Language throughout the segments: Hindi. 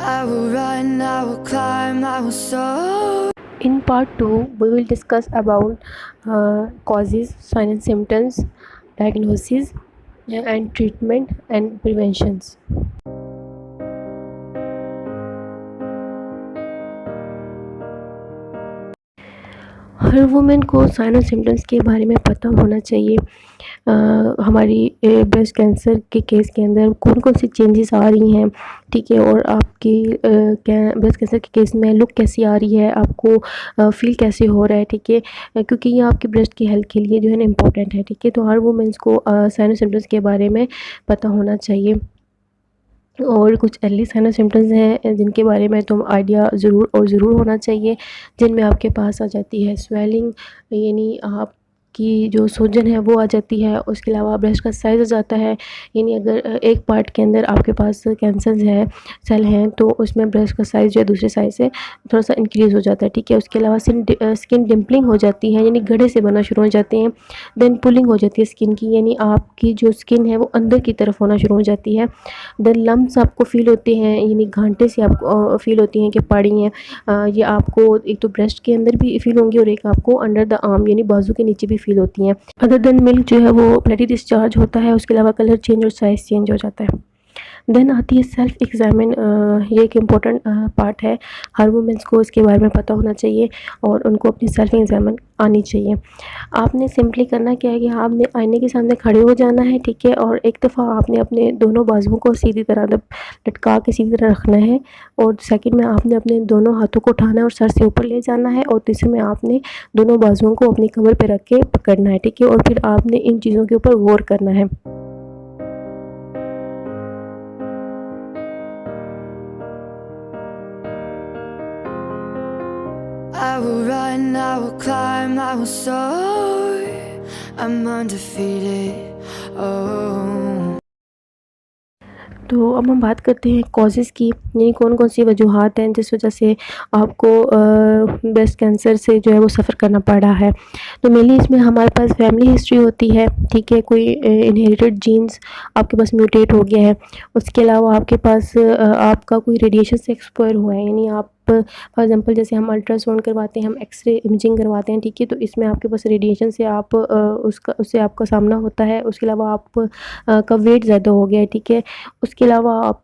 I will run, I will climb, I will soar. In part 2, we will discuss about causes, signs and symptoms, diagnosis, and treatment and preventions. Her women को साइन और सिम्टम्स के बारे में पता होना चाहिए। हमारी ब्रेस्ट कैंसर के केस के अंदर कौन कौन सी चेंजेस आ रही हैं, ठीक है, और आपकी ब्रेस्ट कैंसर के केस में लुक कैसी आ रही है, आपको फील कैसे हो रहा है, ठीक है, क्योंकि ये आपकी ब्रेस्ट की हेल्थ के लिए जो है ना इम्पोर्टेंट है, ठीक है। तो हर वुमेन्स को साइन और सिम्टम्स के बारे में पता होना चाहिए। और कुछ अर्ली साइन और सिम्टम्स हैं जिनके बारे में तुम आइडिया ज़रूर होना चाहिए, जिनमें आपके पास आ जाती है स्वेलिंग, यानी आपकी जो सूजन है वो आ जाती है। उसके अलावा ब्रेस्ट का साइज़ आ जाता है, यानी अगर एक पार्ट के अंदर आपके पास कैंसर है, सेल हैं, तो उसमें ब्रेस्ट का साइज़ जो है दूसरे साइज़ से थोड़ा सा इंक्रीज़ हो जाता है, ठीक है। उसके अलावा स्किन डिम्पलिंग हो जाती है, यानी गड्ढे से बनना शुरू हो जाते हैं। देन पुलिंग हो जाती है स्किन की, यानी आपकी जो स्किन है वो अंदर की तरफ होना शुरू हो जाती है। देन लम्प्स आपको फ़ील होते हैं, यानी घांटे से आपको फ़ील होती हैं कि पड़ी हैं। ये आपको एक तो ब्रेस्ट के अंदर भी फ़ील होंगी और एक आपको अंडर द आर्म यानी बाजू के नीचे भी फ़ील होती हैं। अदर देन मिल्क जो है वो ब्लडी डिस्चार्ज होता है। उसके अलावा कलर चेंज और साइज़ चेंज हो जाता है। देन आती है सेल्फ एग्ज़ामिन। ये एक इम्पॉर्टेंट पार्ट है, हर वुमेन्स को इसके बारे में पता होना चाहिए और उनको अपनी सेल्फ एग्ज़ामिन आनी चाहिए। आपने सिंपली करना क्या है कि आपने आईने के सामने खड़े हो जाना है, ठीक है, और एक दफ़ा आपने अपने दोनों बाजुओं को सीधी तरह लटका के सीधी तरह रखना है, और सेकंड में आपने अपने दोनों हाथों को उठाना है और सर से ऊपर ले जाना है, और तीसरे में आपने दोनों बाजुओं को अपनी कमर पे रख के पकड़ना है, ठीक है, और फिर आपने इन चीज़ों के ऊपर गौर करना है। I will run, I will climb, I will soar. I'm undefeated. Oh. तो अब हम बात करते हैं कॉजेज़ की, यानी कौन कौन सी वजूहात हैं जिस वजह से आपको ब्रेस्ट कैंसर से जो है वो सफ़र करना पड़ रहा है। तो मेनली इसमें हमारे पास फैमिली हिस्ट्री होती है, ठीक है, कोई इनहेरिटेड जीन्स आपके पास म्यूटेट हो गया है। उसके अलावा आपके पास आपका कोई रेडिएशन से एक्सपायर हुआ है, यानी आप फॉर एग्ज़ाम्पल जैसे हम अल्ट्रासाउंड करवाते हैं, हम एक्स-रे इमेजिंग करवाते हैं, ठीक है, तो इसमें आपके पास रेडिएशन से उससे आपका सामना होता है। उसके अलावा आप का वेट ज़्यादा हो गया है, ठीक है। उसके अलावा आप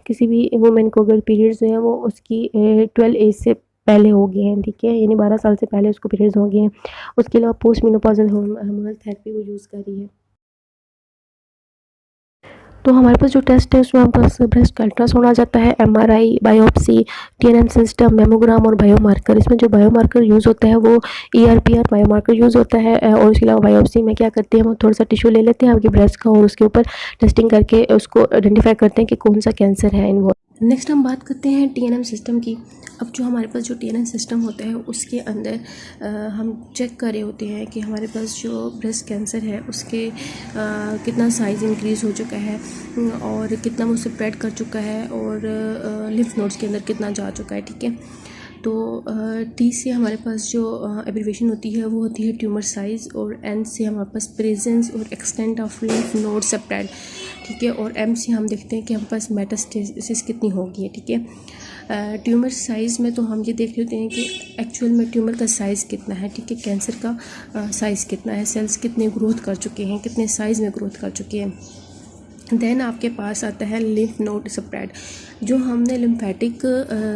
किसी भी वुमेन को अगर पीरियड्स जो हैं वो उसकी 12 एज से पहले हो गए हैं, ठीक है, यानी 12 साल से पहले उसको पीरियड्स हो गए हैं। उसके अलावा पोस्ट मेनोपॉज़ल हार्मोनल थेरेपी वो यूज़ कर रही है। तो हमारे पास जो टेस्ट है उसमें हमारे पास ब्रेस्ट का अल्ट्रासाउंड आ जाता है, MRI, biopsy, TNM system, mammogram और बायोमार्कर। इसमें जो बायोमार्कर यूज़ होता है वो ईआरपीआर बायोमार्कर यूज़ होता है। और उसके अलावा बायोप्सी में क्या करते हैं, वो थोड़ा सा टिश्यू ले लेते हैं आपकी ब्रेस्ट का और उसके ऊपर टेस्टिंग करके उसको आइडेंटिफाई करते हैं कि कौन सा कैंसर है इन्वॉल्व। नेक्स्ट हम बात करते हैं टीएनएम सिस्टम की। अब जो हमारे पास जो टीएनएम सिस्टम होता है उसके अंदर हम चेक कर रहे होते हैं कि हमारे पास जो ब्रेस्ट कैंसर है उसके कितना साइज़ इंक्रीज़ हो चुका है और कितना वो स्प्रेड कर चुका है और लिम्फ नोड्स के अंदर कितना जा चुका है, ठीक है। तो टी से हमारे पास जो एब्रीवेशन होती है वो होती है ट्यूमर साइज़, और एन से हमारे पास प्रेजेंस और extent of lymph node spread, ठीक है, और एम से हम देखते हैं कि हमारे पास मेटास्टेसिस कितनी होगी है, ठीक है। ट्यूमर साइज़ में तो हम ये देख रहे होते हैं कि एक्चुअल में ट्यूमर का साइज़ कितना है, ठीक है, कैंसर का साइज़ कितना है, सेल्स कितने ग्रोथ कर चुके हैं, कितने साइज़ में ग्रोथ कर चुके हैं। देन आपके पास आता है लिम्फ नोड स्प्रेड, जो हमने लिम्फेटिक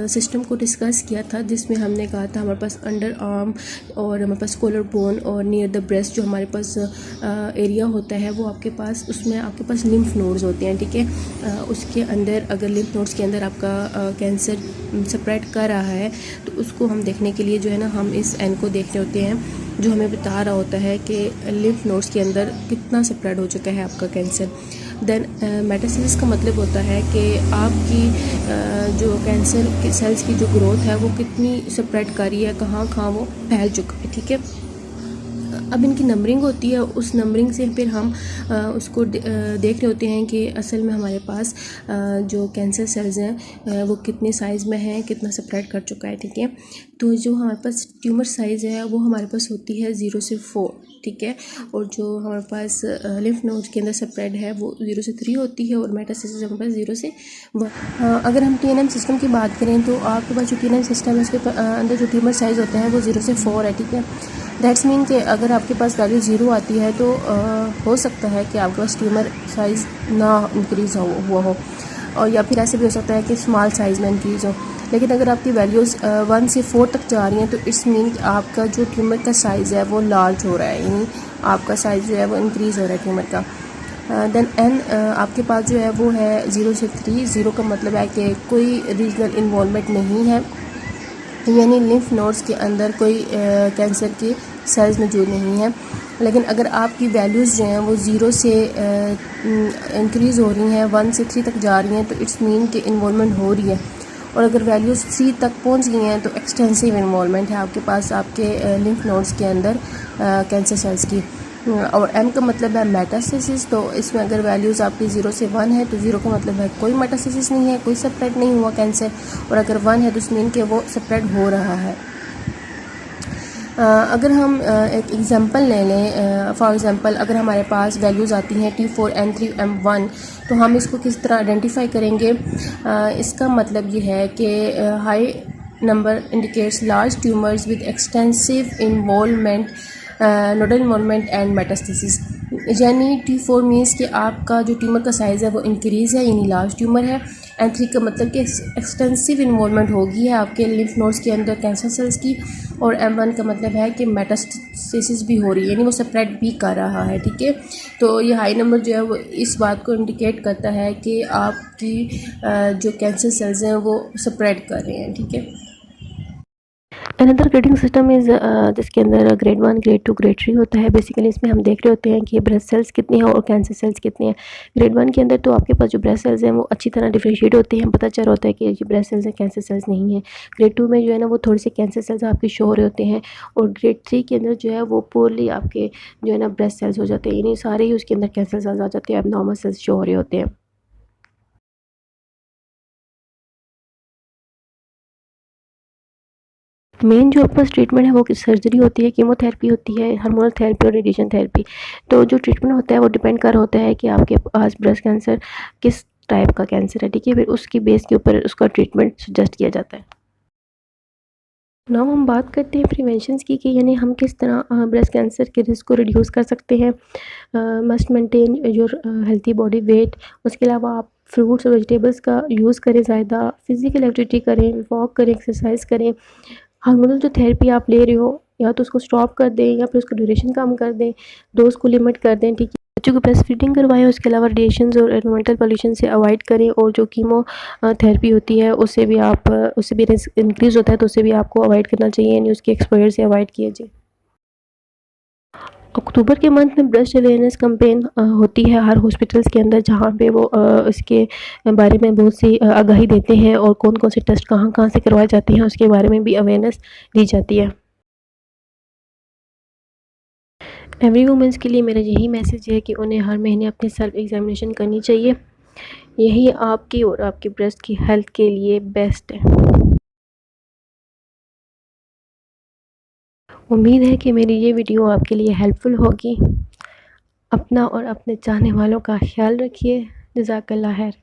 सिस्टम को डिस्कस किया था, जिसमें हमने कहा था हमारे पास अंडर आर्म और हमारे पास कॉलर बोन और नियर द ब्रेस्ट जो हमारे पास एरिया होता है वो आपके पास, उसमें आपके पास लिम्फ नोड्स होते हैं, ठीक है। उसके अंदर अगर लिम्फ नोड्स के अंदर आपका कैंसर स्प्रेड कर रहा है तो उसको हम देखने के लिए जो है ना हम इस एन को देख रहे होते हैं, जो हमें बता रहा होता है कि लिम्फ नोड्स के अंदर कितना स्प्रेड हो चुका है आपका कैंसर। देन मेटास्टेसिस का मतलब होता है कि आपकी जो कैंसर के सेल्स की जो ग्रोथ है वो कितनी स्प्रेड कर रही है, कहाँ कहाँ वो फैल चुका है, ठीक है। अब इनकी नंबरिंग होती है, उस नंबरिंग से फिर हम उसको देख रहे होते हैं कि असल में हमारे पास जो कैंसर सेल्स हैं वो कितने साइज़ में हैं, कितना स्प्रेड कर चुका है, ठीक है। तो जो हमारे पास ट्यूमर साइज़ है वो हमारे पास होती है 0 से 4, ठीक है। और जो हमारे पास लिम्फ नोड्स के अंदर स्प्रेड है वो 0 से 3 होती है, और मेटास्टेसिस हमारे पास 0 से 1। अगर हम TNM सिस्टम की बात करें तो आपके पास जो TNM सिस्टम है उसके अंदर जो ट्यूमर साइज़ होते हैं वो 0 से 4 है, ठीक है। दैट्स मीन कि अगर आपके पास वैल्यू 0 आती है तो हो सकता है कि आपके पास ट्यूमर साइज़ ना इंक्रीज़ हुआ हो, और या फिर ऐसे भी हो सकता है कि स्मॉल साइज़ में इंक्रीज़ हो। लेकिन अगर आपकी वैल्यूज़ 1 से 4 तक जा रही हैं तो इट्स मीन कि आपका जो ट्यूमर का साइज़ है वो लार्ज हो रहा है, यानी आपका साइज़ जो है वो इंक्रीज़ हो रहा है ट्यूमर का। देन एन आपके पास जो है वो है 0 से 3। 0 का मतलब है कि कोई रीजनल इन्वॉल्वमेंट नहीं है, यानी लिम्फ नोड्स के अंदर कोई कैंसर के सेल्स मौजूद नहीं है। लेकिन अगर आपकी वैल्यूज़ जो हैं वो 0 से इंक्रीज़ हो रही हैं, 1 से 3 तक जा रही हैं, तो इट्स मीन कि इन्वॉल्वमेंट हो रही है। और अगर वैल्यूज़ 3 तक पहुंच गई हैं तो एक्सटेंसिव इन्वॉल्वमेंट है आपके पास आपके लिम्फ नोड्स के अंदर कैंसर सेल्स की। और M का मतलब है मेटास्टेसिस, तो इसमें अगर वैल्यूज़ आपकी 0 से 1 है तो 0 का मतलब है कोई मेटास्टेसिस नहीं है, कोई स्प्रेड नहीं हुआ कैंसर, और अगर 1 है तो इस मीन कि वो स्प्रेड हो रहा है। अगर हम एक एग्ज़ाम्पल ले लें, फॉर एग्ज़ाम्पल अगर हमारे पास वैल्यूज़ आती हैं T4N3M1, तो हम इसको किस तरह आइडेंटिफाई करेंगे। इसका मतलब ये है कि high number indicates large tumours with extensive involvement, nodal involvement and metastasis. यानी T4 मीन्स कि आपका जो ट्यूमर का साइज़ है वो इंक्रीज़ है, यानी लार्ज ट्यूमर है। N3 का मतलब कि एक्सटेंसिव इन्वॉल्वमेंट होगी है आपके लिम्फ नोड्स के अंदर कैंसर सेल्स की। और M1 का मतलब है कि मेटास्टेसिस भी हो रही है, यानी वो स्प्रेड भी कर रहा है, ठीक है। तो ये हाई नंबर जो है वो इस बात को इंडिकेट करता है कि आपकी जो कैंसर सेल्स हैं वो स्प्रेड कर रहे हैं, ठीक है। अनदर ग्रेडिंग सिस्टम इज़ जिसके अंदर ग्रेड 1, ग्रेड 2, ग्रेड 3 होता है। बेसिकली इसमें हम देख रहे होते हैं कि ब्रेस्ट सेल्स कितनी हैं और कैंसर सेल्स कितनी हैं। ग्रेड 1 के अंदर तो आपके पास जो ब्रेस्ट सेल्स हैं वो अच्छी तरह डिफरेंशिएट होते हैं, पता चल रहा होता है कि ये ब्रेस्ट सेल्स हैं, कैंसर सेल्स नहीं हैं। ग्रेड 2 में जो है ना वो थोड़े से कैंसर सेल्स आपके शो हो रहे होते हैं, और ग्रेड 3 के अंदर जो है वो पूरली आपके जो है ना ब्रेस्ट सेल्स हो जाते हैं, यानी सारे ही उसके अंदर कैंसर सेल्स आ जाते हैं, एबनॉर्मल सेल्स शो हो रहे होते हैं। मेन जो आपके पास ट्रीटमेंट है वो सर्जरी होती है, कीमोथेरेपी होती है, हार्मोनल थेरेपी और रेडिएशन थेरेपी। तो जो ट्रीटमेंट होता है वो डिपेंड कर होता है कि आपके पास ब्रेस्ट कैंसर किस टाइप का कैंसर है, ठीक है। फिर उसकी बेस के ऊपर उसका ट्रीटमेंट सजेस्ट किया जाता है। नाउ हम बात करते हैं प्रिवेंशन की, कि यानी हम किस तरह ब्रेस्ट कैंसर के रिस्क को रिड्यूस कर सकते हैं। Must maintain your healthy body weight. उसके अलावा आप फ्रूट्स और वेजिटेबल्स का यूज़ करें, ज़्यादा फिजिकल एक्टिविटी करें, वॉक करें, एक्सरसाइज करें। हार्मोनल जो थेरेपी आप ले रहे हो या तो उसको स्टॉप कर दें या फिर उसका ड्यूरेशन कम कर दें, डोज को लिमिट कर दें, ठीक है। बच्चों को ब्रेस्ट फीडिंग करवाएं। उसके अलावा रेडिएशन और एनवायरमेंटल पोल्यूशन से अवॉइड करें, और जो कीमो थेरेपी होती है उससे भी उससे भी रिस्क इंक्रीज़ होता है, तो उसे भी आपको अवॉइड करना चाहिए, यानी उसके एक्सपोजर से अवॉइड कीजिए। अक्टूबर के मंथ में ब्रेस्ट अवेयरनेस कैंपेन होती है हर हॉस्पिटल्स के अंदर, जहाँ पे वो इसके बारे में बहुत सी आगाही देते हैं, और कौन कौन से टेस्ट कहाँ कहाँ से करवाए जाते हैं उसके बारे में भी अवेयरनेस दी जाती है। एवरी वुमेंस के लिए मेरा यही मैसेज है कि उन्हें हर महीने अपनी सेल्फ एग्जामिनेशन करनी चाहिए। यही आपकी और आपके ब्रेस्ट की हेल्थ के लिए बेस्ट है। उम्मीद है कि मेरी ये वीडियो आपके लिए हेल्पफुल होगी। अपना और अपने चाहने वालों का ख्याल रखिए। जज़ाकल्लाह खैर।